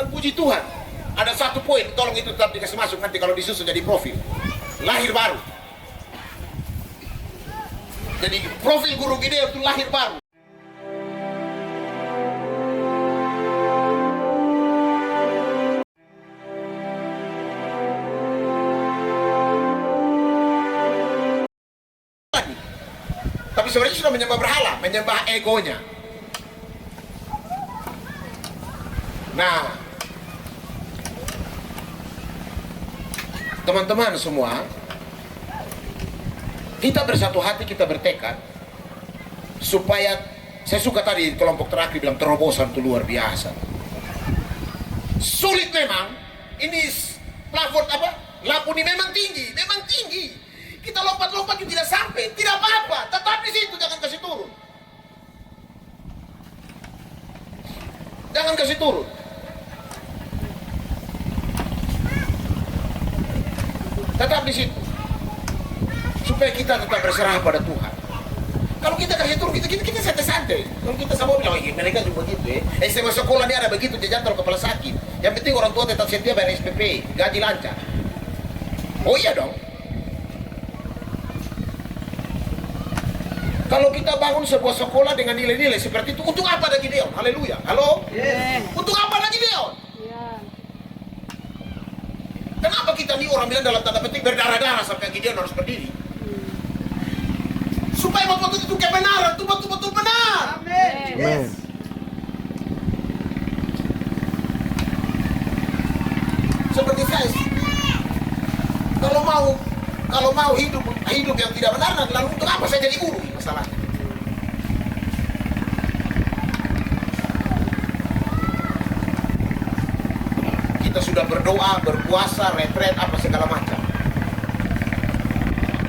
Dan puji Tuhan, ada satu poin, tolong itu tetap dikasih masuk nanti kalau disusun jadi profil. Lahir baru. Jadi profil guru Gideon itu lahir baru. Tapi sebenarnya sudah menyembah berhala, menyembah egonya. Nah, teman-teman semua, kita bersatu hati, kita bertekad supaya, saya suka tadi kelompok terakhir bilang terobosan itu luar biasa. Sulit memang, ini plafon lampu ini memang tinggi. Kita lompat-lompat juga tidak sampai, tidak apa-apa, tetap di situ, jangan kasih turun. Jangan kasih turun. Tetap di situ. Supaya kita tetap berserah pada Tuhan. Kalau kita kasih turun, kita santai-santai. Kalau kita sama bilang, mereka juga begitu ya. SMA sekolah dia ada begitu, dia jatuh kepala sakit. Yang penting orang tua tetap setia bayar SPP, gaji lancar. Oh iya dong. Kalau kita bangun sebuah sekolah dengan nilai-nilai seperti itu, untuk apa ada Gideon? Haleluya. Halo? Yeah. Untuk apa ada Gideon? Yeah. Kenapa kita nih orang bilang dalam tanda petik berdarah-darah sampai Gideon harus berdiri? Supaya betul-betul itu kebenaran, itu betul-betul benar. Amin. Yes. Seperti saya, kalau mau hidup yang tidak benar, lalu untuk apa saya jadi guru? Masalahnya. Kita sudah berdoa, berpuasa, retret, apa segala macam.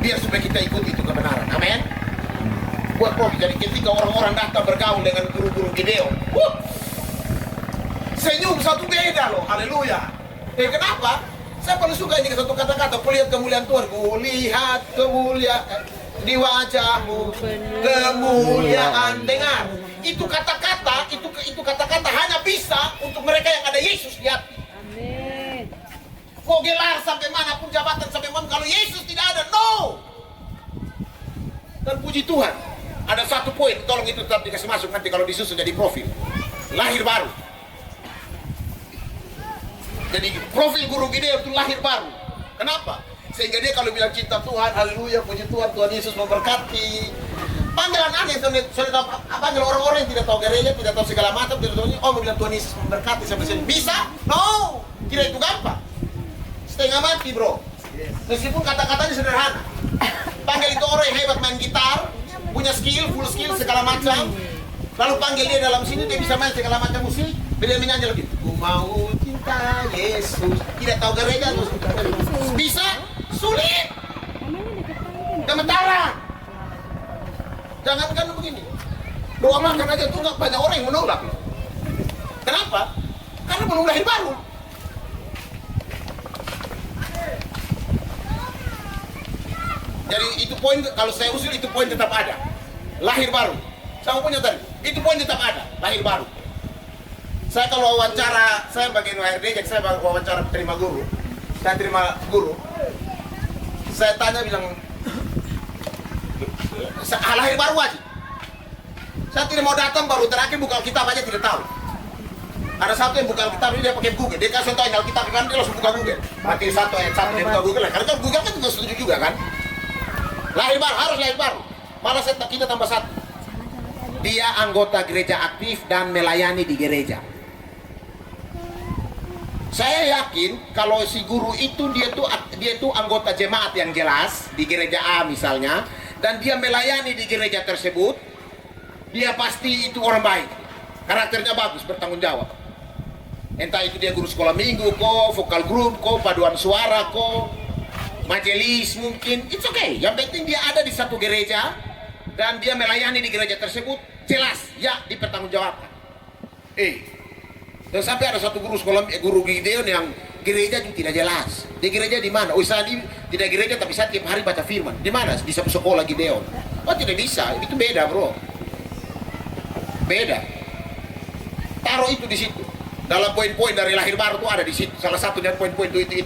Biar supaya kita ikuti itu kebenaran. Amin. Buat profit. Jadi ketika orang-orang datang bergaul dengan guru-guru Gideon, senyum satu beda loh. Haleluya. Kenapa? Saya paling suka ini satu kata-kata, kulihat kemuliaan Tuhan. Kulihat kemuliaan di wajahmu, kemuliaan. Dengar, itu kata-kata, itu kata-kata hanya bisa untuk mereka yang ada Yesus di hati. Amin. Kau gelar sampai manapun, jabatan sampai mana, kalau Yesus tidak ada, no. Dan puji Tuhan, ada satu poin, tolong itu tetap dikasih masuk nanti kalau disusun jadi profil. Lahir baru. Jadi profil guru Gideon itu lahir baru. Kenapa? Sehingga dia kalau bilang cinta Tuhan, haleluya, puji Tuhan, Tuhan Yesus memberkati. Panggilan aneh, sudah panggil orang-orang yang tidak tahu gereja, tidak tahu segala macam, tidak tahu, oh bilang Tuhan Yesus memberkati sampai sini. Bisa? No, tidak itu gampang. Setengah mati bro. Meskipun kata-katanya sederhana. Panggil itu orang yang hebat main gitar, punya skill, full skill segala macam. Lalu panggil dia dalam sini, dia bisa main segala macam musik. Dia menyanyi lagi. Ku mau cinta Yesus. Tidak tahu gereja, bisa? Sulit. Gemeteran. Jangankan begini. Doa makan aja tuh nggak banyak orang yang menolak. Kenapa? Karena belum lahir baru. Jadi itu poin, kalau saya usul itu poin tetap ada. Lahir baru. Sama punya tadi. Itu poin tetap ada. Lahir baru. Saya kalau wawancara, saya bagian HRD, jadi saya wawancara terima guru. Saya terima guru. Saya tanya bilang, lahir baru aja. Saya tidak mau datang baru terakhir buka kitab aja tidak tahu. Ada satu yang buka kitab ini dia pakai Google. Dia kasih contoh Alkitab kan dia langsung buka Google. Mati 1 ayat 1 dia buka Google. Karena kan Google kan juga setuju juga kan. Lahir baru, harus lahir baru. Malah kita tambah satu. Dia anggota gereja aktif dan melayani di gereja. Saya yakin kalau si guru itu dia tuh anggota jemaat yang jelas di gereja A misalnya, dan dia melayani di gereja tersebut, dia pasti itu orang baik. Karakternya bagus, bertanggung jawab. Entah itu dia guru sekolah minggu kok, vokal grup kok, paduan suara kok, majelis mungkin, it's okay. Yang penting dia ada di satu gereja dan dia melayani di gereja tersebut, jelas ya dipertanggungjawabkan. Dan sampai ada satu guru Gideon yang gereja juga tidak jelas. Di gereja di mana? Oh, saya tidak gereja tapi saya tiap hari baca firman. Di mana? Di sekolah Gideon. Oh, tidak bisa. Itu beda, bro. Beda. Taruh itu di situ. Dalam poin-poin dari lahir baru tuh ada di situ. Salah satunya poin-poin itu.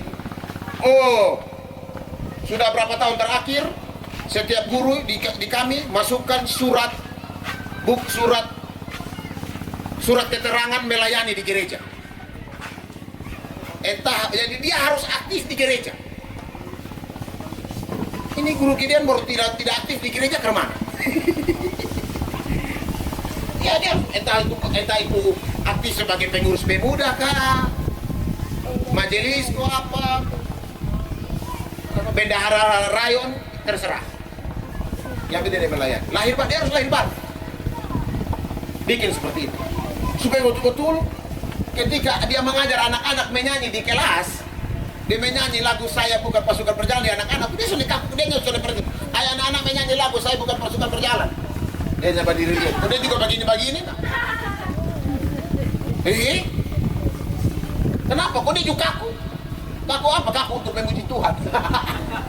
Oh, sudah berapa tahun terakhir setiap guru di kami masukkan surat keterangan melayani di gereja. Jadi dia harus aktif di gereja. Ini guru Gideon baru tidak aktif di gereja ke mana? Ya dia entah itu aktif sebagai pengurus pemuda kah, majelis kok apa, bendahara rayon, terserah. Yang penting dia melayani. Dia harus lahir baru. Bikin seperti itu supaya betul-betul ketika dia mengajar anak-anak menyanyi di kelas, dia menyanyi lagu Saya Bukan Pasukan Berjalan di anak-anak, dia sudah kaku, dia nggak sudah pergi. Ayah anak-anak menyanyi lagu Saya Bukan Pasukan Berjalan, dia nyapa diri dia. Dia juga begini-begini. Kenapa? Kok dia juga kaku? Kaku apa? Kaku untuk memuji Tuhan.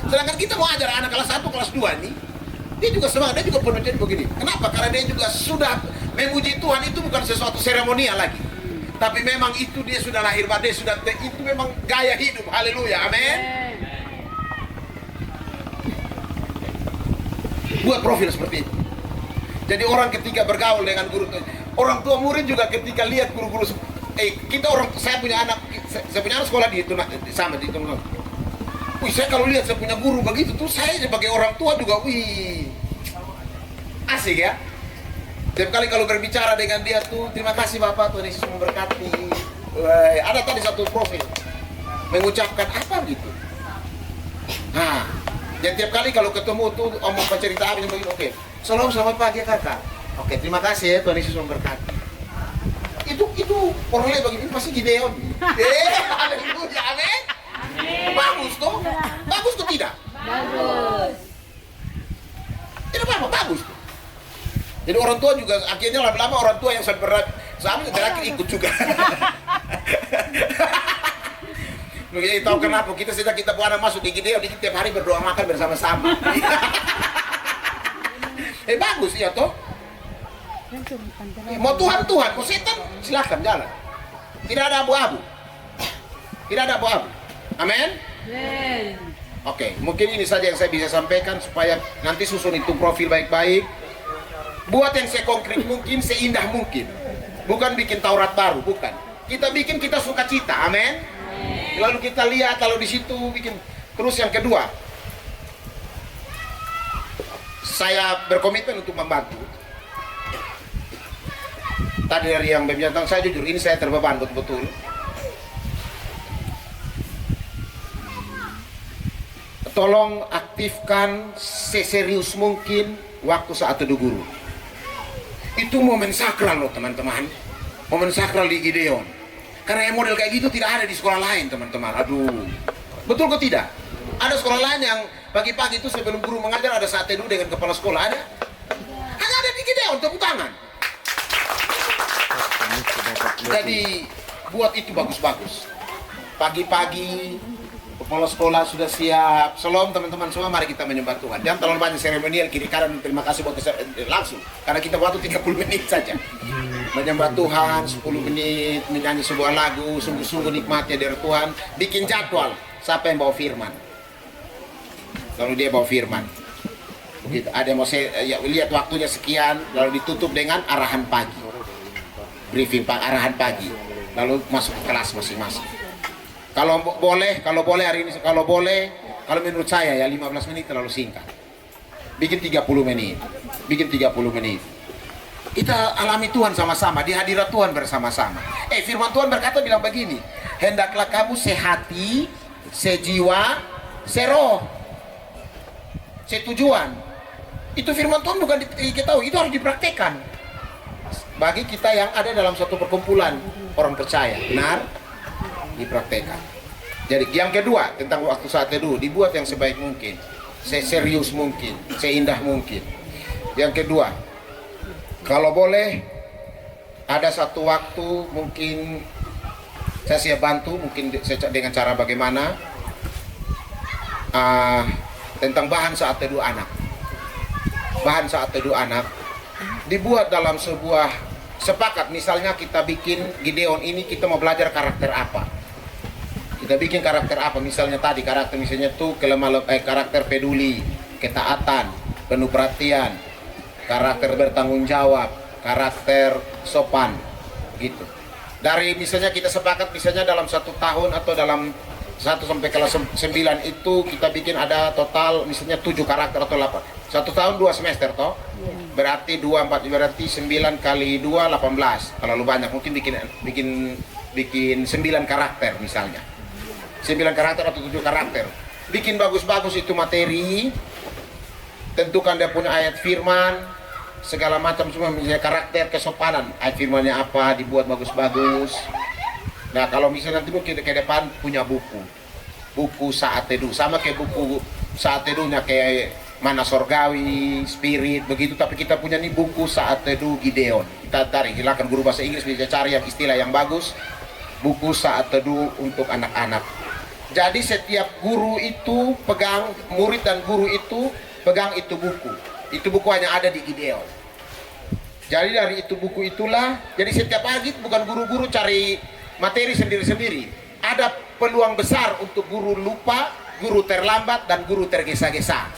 Sedangkan kita mau ajar anak kelas 1, kelas 2 nih, dia juga semangat, dia juga penuh jadi begini. Kenapa? Karena dia juga sudah memuji Tuhan, itu bukan sesuatu seremonial lagi. Tapi memang itu dia sudah lahir baru, itu memang gaya hidup. Haleluya, amin. Buat profil seperti itu. Jadi orang ketika bergaul dengan guru, orang tua murid juga ketika lihat guru-guru, saya punya anak sekolah di itu sama di itu. Saya kalau lihat saya punya guru begitu tuh, saya sebagai orang tua juga, asik ya. Setiap kali kalau berbicara dengan dia tuh, terima kasih Bapak, Tuhan Yesus memberkati. Ada tadi satu profil mengucapkan apa gitu. Nah, dan tiap kali kalau ketemu tuh omong cerita apa yang begini, oke. Shalom, selamat pagi kakak. Oke, terima kasih ya, Tuhan Yesus memberkati. Itu orangnya begini pasti Gideon. Haleluya, amin. Bagus tuh. Bagus tuh tidak? Bagus. Tidak apa-apa, bagus tuh. Jadi orang tua juga akhirnya lama-lama orang tua yang sama terakhir ikut juga. Jadi tahu kenapa kita buat anak masuk di Gideon, tiap hari berdoa makan bersama-sama. Bagus ya toh. Mau Tuhan, mau setan silakan jalan. Tidak ada abu-abu. Tidak ada abu-abu. Amin. Oke, mungkin ini saja yang saya bisa sampaikan supaya nanti susun itu profil baik-baik. Buat yang sekonkret mungkin, seindah mungkin. Bukan bikin Taurat baru, bukan. Kita bikin, kita suka cita, amin. Lalu kita lihat kalau di situ bikin. Terus yang kedua, saya berkomitmen untuk membantu. Tadi dari yang berbincang, saya jujur ini saya terbeban betul-betul. Tolong aktifkan seserius mungkin waktu saat teduh guru. Itu momen sakral loh teman-teman. Momen sakral di Gideon. Karena yang model kayak gitu tidak ada di sekolah lain teman-teman. Aduh. Betul kok tidak? Ada sekolah lain yang pagi-pagi itu sebelum guru mengajar ada saat teduh dengan kepala sekolah. Ada? Hanya ada di Gideon, tepuk tangan. Jadi buat itu bagus-bagus. Pagi-pagi kepala sekolah sudah siap. Shalom teman-teman semua, mari kita menyembah Tuhan. Jangan terlalu banyak seremonial kiri kanan, terima kasih buat langsung. Karena kita waktu 30 menit saja. Menyembah Tuhan 10 menit, menyanyi sebuah lagu, sungguh-sungguh nikmatnya dari Tuhan. Bikin jadwal, siapa yang bawa firman. Lalu dia bawa firman. Begitu. Ada yang mau lihat waktunya sekian, lalu ditutup dengan arahan pagi. Briefing arahan pagi. Lalu masuk ke kelas masing-masing. Kalau boleh hari ini, kalau menurut saya ya 15 menit terlalu singkat. Bikin 30 menit. Kita alami Tuhan sama-sama, di hadirat Tuhan bersama-sama. Firman Tuhan berkata bilang begini, hendaklah kamu sehati, sejiwa, seroh, setujuan. Itu firman Tuhan bukan diketahui, itu harus dipraktekkan. Bagi kita yang ada dalam suatu perkumpulan orang percaya, benar? Dipraktekkan. Jadi yang kedua tentang waktu saat teduh dibuat yang sebaik mungkin, serius mungkin, seindah mungkin. Yang kedua, kalau boleh ada satu waktu mungkin saya siap bantu, mungkin dengan cara bagaimana tentang bahan saat teduh anak. Bahan saat teduh anak dibuat dalam sebuah sepakat misalnya kita bikin Gideon ini, kita mau belajar karakter apa, kita bikin karakter apa, misalnya tadi karakter misalnya tuh karakter peduli, ketaatan, penuh perhatian, karakter bertanggung jawab, karakter sopan gitu. Dari misalnya kita sepakat misalnya dalam 1 tahun atau dalam 1 sampai kelas 9 itu kita bikin ada total misalnya 7 karakter atau 8. 1 tahun 2 semester toh. Berarti 2 4 berarti 9 kali 2 18. Kalau lu banyak mungkin bikin 9 karakter misalnya. 9 karakter atau 7 karakter. Bikin bagus-bagus itu materi. Tentukan dia punya ayat firman, segala macam semua, misalnya karakter kesopanan, ayat firmannya apa, dibuat bagus-bagus. Nah kalau misalnya nanti kita ke depan punya buku saat teduh, sama kayak buku saat teduhnya kayak mana sorgawi, spirit begitu, tapi kita punya nih buku saat teduh Gideon. Kita cari, silakan guru bahasa Inggris bisa cari yang istilah yang bagus, buku saat teduh untuk anak-anak. Jadi setiap guru itu pegang, murid dan guru itu pegang itu buku. Itu buku hanya ada di Gideon. Jadi dari itu buku itulah, jadi setiap pagi bukan guru-guru cari materi sendiri-sendiri. Ada peluang besar untuk guru lupa, guru terlambat, dan guru tergesa-gesa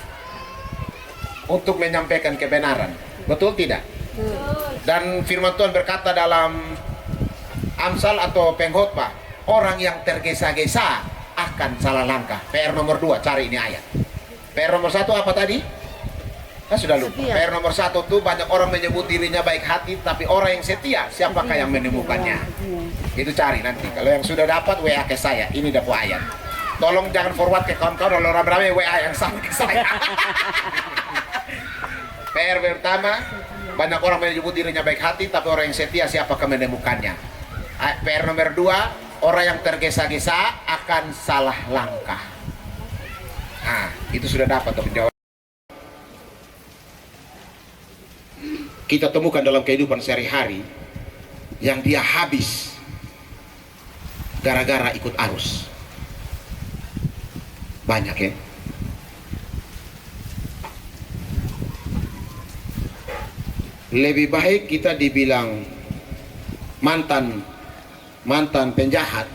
untuk menyampaikan kebenaran. Betul tidak? Dan firman Tuhan berkata dalam Amsal atau Pengkhotbah, orang yang tergesa-gesa akan salah langkah. PR nomor 2, cari ini ayat. PR nomor 1 apa tadi? Sudah lupa. PR nomor 1 tuh banyak orang menyebut dirinya baik hati, tapi orang yang setia, siapakah yang menemukannya? Itu cari nanti. Kalau yang sudah dapat WA ke saya. Ini dapat ayat. Tolong jangan forward ke kawan-kawan, kalau rame-rame WA yang sama ke saya. PR pertama, banyak orang menyebut dirinya baik hati, tapi orang yang setia, siapakah menemukannya? PR nomor 2, orang yang tergesa-gesa akan salah langkah. Nah, itu sudah dapat penjawaban. Kita temukan dalam kehidupan sehari-hari yang dia habis gara-gara ikut arus. Banyak ya. Lebih baik kita dibilang mantan penjahat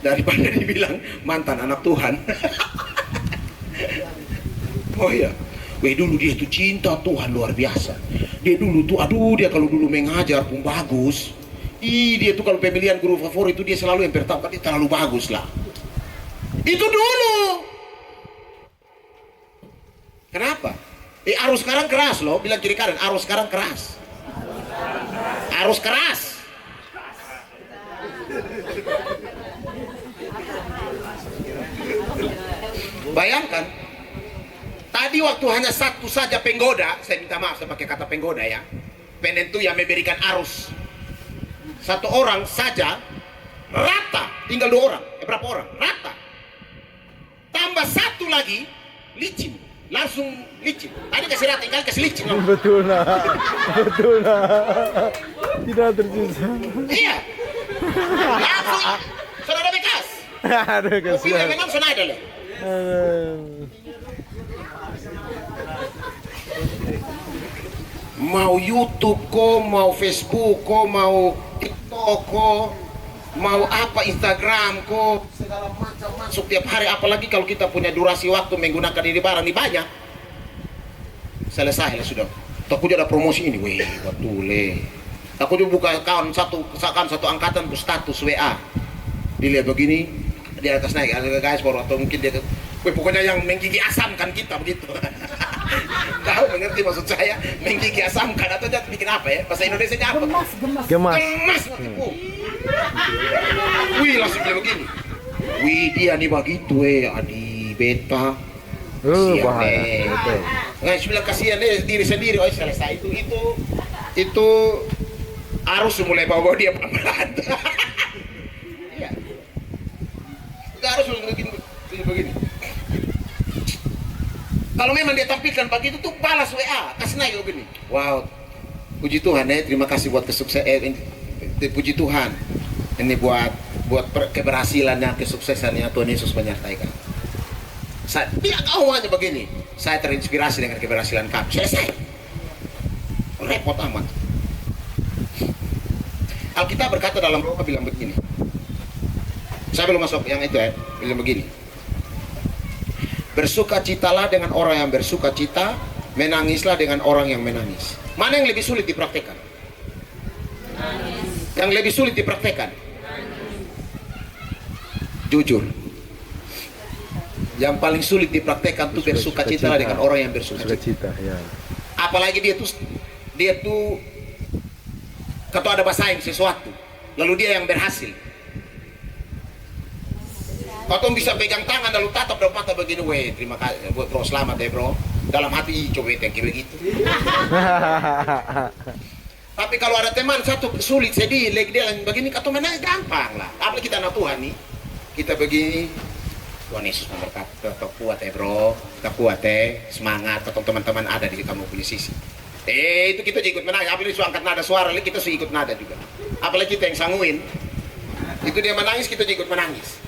daripada dibilang mantan anak Tuhan. Oh iya. Dulu dia itu cinta Tuhan luar biasa. Dia dulu tuh, dia kalau dulu mengajar pun bagus. Dia tuh kalau pemilihan guru favorit itu dia selalu yang pertama, dia terlalu bagus lah. Itu dulu. Kenapa? Arus sekarang keras loh, bilang kiri kanan, arus sekarang keras. Arus keras. Bayangkan. Tadi waktu hanya satu saja penggoda, saya minta maaf saya pakai kata penggoda ya, penentu yang memberikan arus. Satu orang saja rata, tinggal 2 orang, berapa orang? Rata. Tambah satu lagi licin, langsung licin. Tadi kasih rata, tinggal kasih licin. Betul nah, betul nah, tidak tersisa. Iya. Langsung, sudah ada bekas. Aduh Mobilnya kasihan. memang sudah ada loh. Mau YouTube ko, mau Facebook ko, mau TikTok ko, mau apa Instagram ko, segala macam masuk tiap hari. Apalagi kalau kita punya durasi waktu menggunakan ini barang ini banyak. Selesai lah sudah. Aku ada promosi ini, weh, betul Aku juga buka account satu angkatan status WA. Dilihat begini, di atas naik, ada guys baru atau mungkin dia, pokoknya yang menggigi asam kan kita begitu. Tahu mengerti maksud saya, menggigi asam kan atau dia bikin apa ya? Bahasa Indonesia apa? Gemas. Wih langsung bilang begini. Wih dia nih begitu adi beta. Bahaya. Betul. Nggak bilang kasihan diri sendiri. Oh selesai itu arus mulai bawa dia pelan-pelan. Iya. Itu harus begini. Kalau memang dia tampilkan begitu tuh balas WA, kasih naik begini. Wow, puji Tuhan terima kasih buat kesuksesan. Puji Tuhan, ini buat keberhasilannya, kesuksesannya Tuhan Yesus menyertai kamu. Dia kau hanya begini. Saya terinspirasi dengan keberhasilan kamu. Selesai. Repot amat. Alkitab berkata dalam Roma bilang begini. Saya belum masuk yang itu bilang begini. Bersukacitalah dengan orang yang bersukacita, menangislah dengan orang yang menangis. Mana yang lebih sulit dipraktekkan? Yang lebih sulit dipraktekkan? Jujur. Yang paling sulit dipraktekkan itu bersukacitalah dengan orang yang bersukacita. Ya. Apalagi dia tuh kalau ada bersaing sesuatu, lalu dia yang berhasil. Kau bisa pegang tangan lalu tatap dalam mata begini, weh terima kasih bro, selamat ya bro. Dalam hati coba thank you begitu. Tapi kalau ada teman satu sulit sedih, lagi dia begini, kata mana gampang lah. Apalagi kita anak Tuhan nih, kita begini. Tuhan Yesus memberkati, tetap kuat ya bro, tetap kuat ya, semangat. Atau teman-teman ada di kamu punya sisi. Itu kita ikut menangis. Apalagi su angkat nada suara, kita su ikut nada juga. Apalagi kita yang sanguin, itu dia menangis, kita ikut menangis.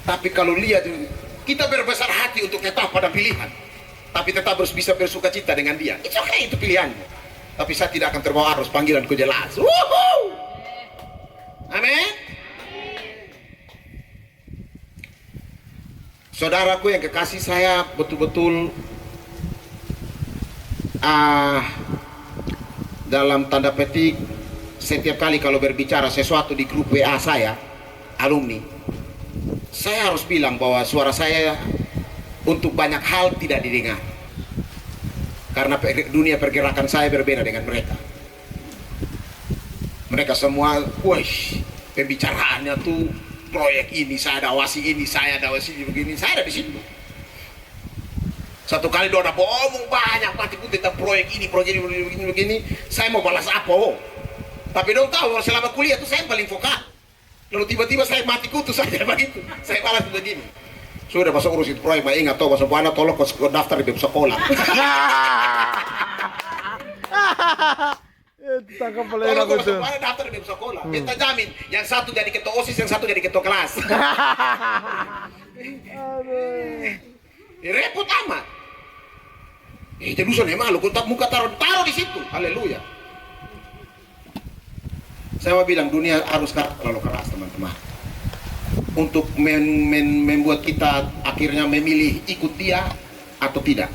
Tapi kalau lihat, kita berbesar hati untuk tetap pada pilihan, tapi tetap harus bisa bersuka cita dengan dia. It's okay, itu pilihannya. Tapi saya tidak akan terbawa arus panggilanku jelas. Woohoo! Amin. Saudaraku yang kekasih, saya betul-betul dalam tanda petik setiap kali kalau berbicara sesuatu di grup WA saya, alumni, saya harus bilang bahwa suara saya untuk banyak hal tidak didengar. Karena dunia pergerakan saya berbeda dengan mereka. Mereka semua, wih, pembicaraannya tuh proyek ini, saya awasi ini, saya awasi begini, saya ada di situ. Satu kali dia ada ngomong banyak mati pun tentang proyek ini begini, saya mau balas apa? Tapi dong tahu selama kuliah tuh saya paling vokal. Lalu tiba-tiba saya mati kutu saja begitu. Saya balas begini. Sudah masuk urus itu proyek, ingat toh masuk mana tolong kau daftar di sekolah. Tangkap pelera Kalau kau betul. masuk mana daftar di sekolah. Kita jamin yang satu jadi ketua OSIS, yang satu jadi ketua kelas. Repot amat. Jadi usah malu, kau tak muka taruh di situ. Haleluya. Saya mau bilang dunia harus terlalu keras teman-teman untuk membuat kita akhirnya memilih ikut dia atau tidak.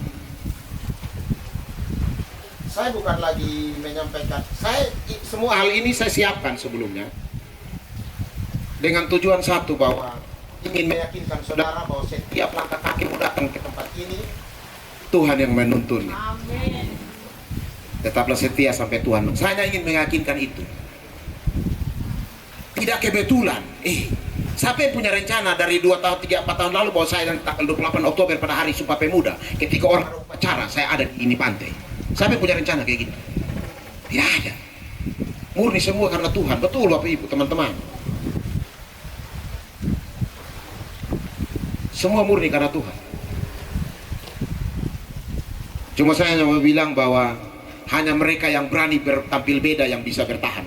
Saya bukan lagi menyampaikan, semua hal ini saya siapkan sebelumnya dengan tujuan satu, bahwa ingin meyakinkan saudara bahwa setiap langkah kaki datang ke tempat ini Tuhan yang menuntunnya. Amin. Tetaplah setia sampai Tuhan. Saya hanya ingin meyakinkan itu. Tidak kebetulan. Siapa yang punya rencana dari 2 tahun, 3, 4 tahun lalu bahwa saya tanggal 28 Oktober pada hari Sumpah Pemuda, ketika orang ada upacara, saya ada di ini pantai. Siapa yang punya rencana kayak gitu? Tidak ada. Murni semua karena Tuhan. Betul Bapak Ibu, teman-teman. Semua murni karena Tuhan. Cuma saya hanya mau bilang bahwa hanya mereka yang berani tampil beda yang bisa bertahan.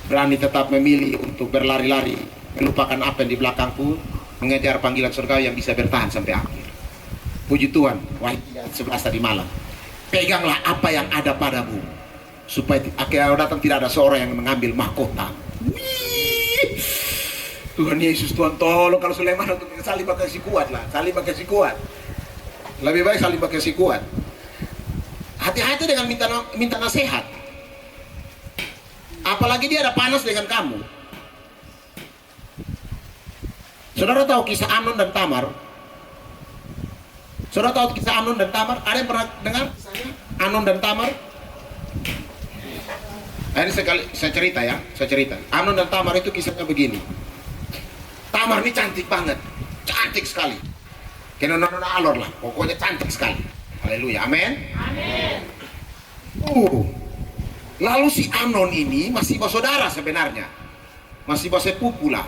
Berani tetap memilih untuk berlari-lari, melupakan apa yang di belakangku, mengejar panggilan surga yang bisa bertahan sampai akhir. Puji Tuhan, wahai 11 tadi malam, peganglah apa yang ada padamu, supaya akhirnya datang tidak ada seorang yang mengambil mahkota. Tuhan Yesus, Tuhan tolong, kalau Sulaiman untuk saling pakai si kuat lah, saling pakai si kuat. Lebih baik saling pakai si kuat. Hati-hati dengan minta nasihat. Apalagi dia ada panas dengan kamu. Saudara tahu kisah Amnon dan Tamar? Saudara tahu kisah Amnon dan Tamar? Ada yang pernah dengar kisahnya Amnon dan Tamar? Ini saya cerita ya, saya cerita. Amnon dan Tamar itu kisahnya begini. Tamar ini cantik banget, cantik sekali. Kena nona alor lah, pokoknya cantik sekali. Haleluya, amin. Amin. Lalu si Amnon ini masih bersaudara sebenarnya, masih bersepupu lah.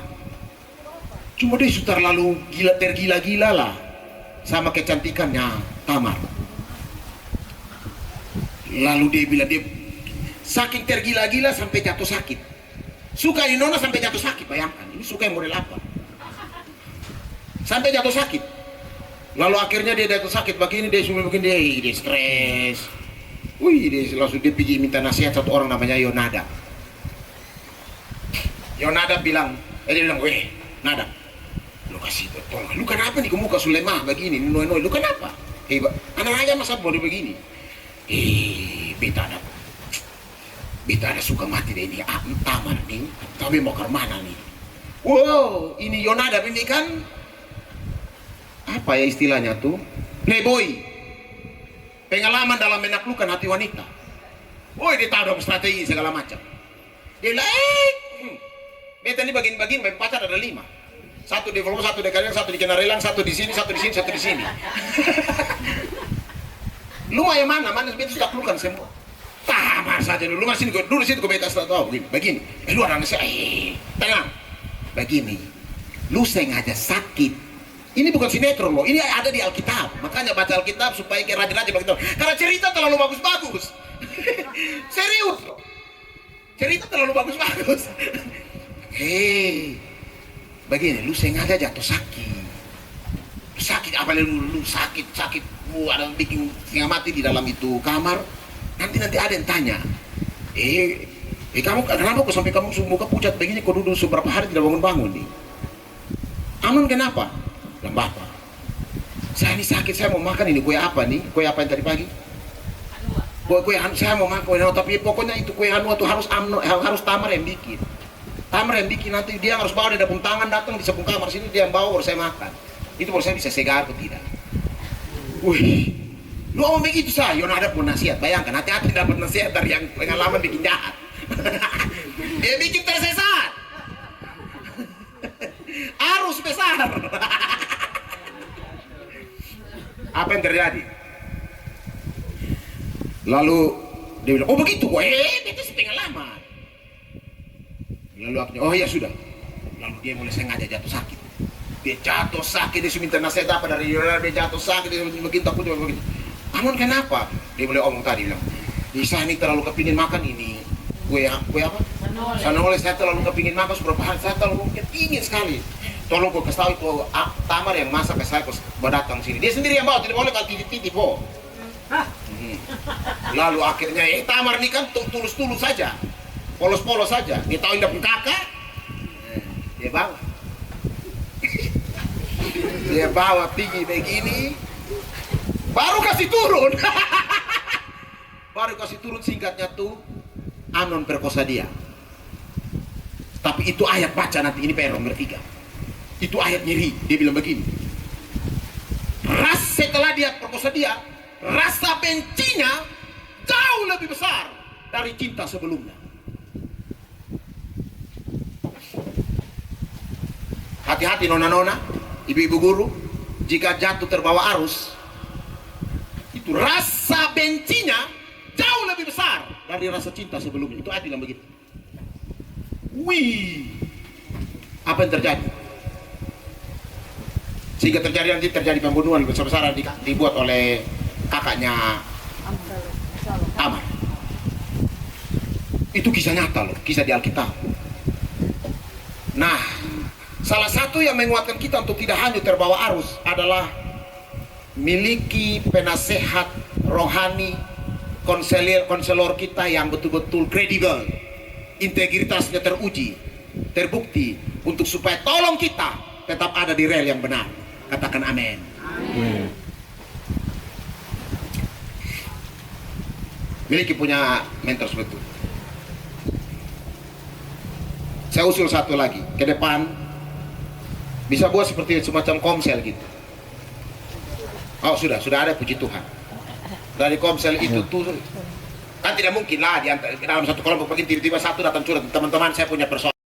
Cuma dia sudah terlalu tergila-gila lah sama kecantikannya Tamar. Lalu dia bilang dia saking tergila-gila sampai jatuh sakit. Suka nona sampai jatuh sakit, bayangkan. Ini suka yang model apa? Sampai jatuh sakit. Lalu akhirnya dia jatuh sakit begini, dia semua begini, dia stres. Dia langsung dia pergi minta nasihat satu orang namanya Yonada. Yonada bilang, dia bilang, weh, Nada, lu kasih tolong, lu kenapa nih muka sulemah begini, noi, lu kenapa? Hebat, anak aja masa boleh begini. Beta ada suka mati deh ini, tamar nih, tapi mau ke mana nih? Wow, ini Yonada ini kan, apa ya istilahnya tuh, playboy, pengalaman dalam menaklukkan hati wanita. Woi, dia tahu dong strategi segala macam. Dia bilang, beta ini bagian-bagian, pacar ada 5. 1 di Volvo, 1 di Kalian, 1 di Kenarelang, 1 di sini, 1 di sini, 1 di sini. Lu mau yang mana? Mana beta sudah kelukan semua. Tamar saja dulu, lu sini, dulu situ beta sudah tahu begini. Lu orang saya, tenang. Begini, lu sengaja sakit. Ini bukan sinetron loh, ini ada di Alkitab. Makanya baca Alkitab supaya kayak raja-raja begitu. Karena cerita terlalu bagus-bagus. Serius loh. Cerita terlalu bagus-bagus. Begini, lu sengaja jatuh sakit. Sakit apa lu sakit, lu ada bikin setengah mati di dalam itu kamar. Nanti ada yang tanya. Kamu kenapa kok sampai kamu muka pucat begini, kok duduk seberapa hari tidak bangun-bangun nih? Anon kenapa? Bilang, Bapak, saya ini sakit, saya mau makan ini kue apa nih? Kue apa yang tadi pagi? Kue saya mau makan kue, tapi pokoknya itu kue anu tuh harus Tamar yang bikin. Tamar yang bikin, nanti dia harus bawa, dia pun tangan datang di sepung kamar sini, dia yang bawa baru saya makan. Itu baru saya bisa segar atau tidak. Wih, lu ngomong begitu saya, Yonada pun nasihat. Bayangkan, hati-hati dapat nasihat dari yang pengalaman bikin jahat. Dia bikin tersesat. Arus besar. Apa yang terjadi? Lalu dia bilang, oh begitu, itu pengalaman. Lalu akhirnya, oh ya sudah. Lalu dia mulai sengaja jatuh sakit. Dia jatuh sakit, dia minta nasihat apa dari Yonada, dia jatuh sakit, dia begitu takut, begitu. Amun kenapa? Dia mulai omong tadi bilang, saya ini terlalu kepingin makan ini kue apa? Sanole, saya terlalu kepingin makan seberapa hari, saya terlalu kepingin sekali. Tolong kau kasih tahu itu Tamar yang masak ke saya, kau datang sini. Dia sendiri yang bawa, tidak boleh kalau titip-titip. Lalu akhirnya, Tamar ini kan tulus-tulus saja, polos-polos saja. Dia tahu tidak pun kakak, dia bawa. Dia bawa tinggi begini, baru kasih turun. Baru kasih turun, singkatnya tuh Amnon perkosa dia. Tapi itu ayat, baca nanti, ini PR nomor 3. Itu ayat nyeri, dia bilang begini. Setelah dia perkosa dia, rasa bencinya jauh lebih besar dari cinta sebelumnya. Hati-hati nona-nona, ibu-ibu guru, jika jatuh terbawa arus, itu rasa bencinya jauh lebih besar dari rasa cinta sebelumnya. Itu ayat bilang begitu. Wih, apa yang terjadi? Sehingga terjadi pembunuhan besar-besaran dibuat oleh kakaknya Tamar. Itu kisah nyata loh, kisah di Alkitab. Nah, salah satu yang menguatkan kita untuk tidak hanyut terbawa arus adalah miliki penasehat rohani, konselor kita yang betul-betul kredibel, integritasnya teruji, terbukti, untuk supaya tolong kita tetap ada di rel yang benar. Katakan amin. Miliki punya mentor seperti itu. Saya usul satu lagi ke depan, bisa buat seperti semacam komsel gitu. Oh sudah ada, puji Tuhan. Dari komsel itu tuh kan tidak mungkin lah dalam satu kelompok begini tiba-tiba satu datang curhat, teman-teman saya punya persoalan.